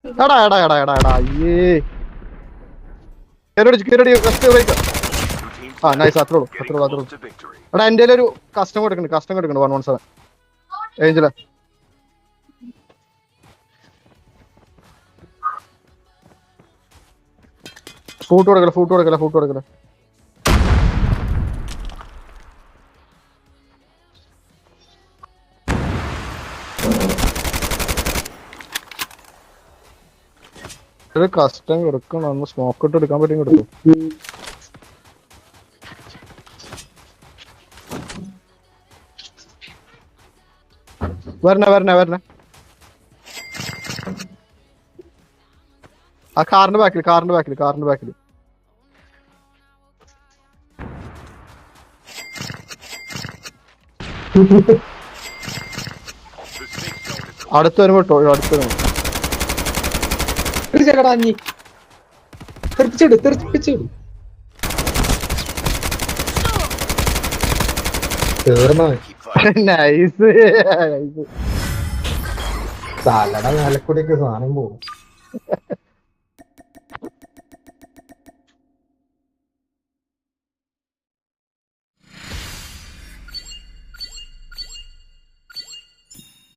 എടാ എടാ എടാ എടാ എടാ അയ്യേ കേരടി ആ നൈസ് അത്രേ ഉള്ളൂ എടാ എൻ്റെ ഒരു കസ്റ്റം കൊടുക്കുന്നുണ്ട് 117 ഏഞ്ചല ഫൂട്ട് കൊടുക്കല ഒരു കസ്റ്റം കൊടുക്കണം ഒന്ന് സ്മോക്ക് ഇട്ട് എടുക്കാൻ പറ്റും കൊടുക്കും വരണ ആ കാറിന്റെ ബാക്കിൽ അടുത്ത് വരുമ്പോ തെറിപ്പിച്ചിടും നൈസ് തലയുടെ മേലക്കൂടിയൊക്കെ സാധനം പോകും.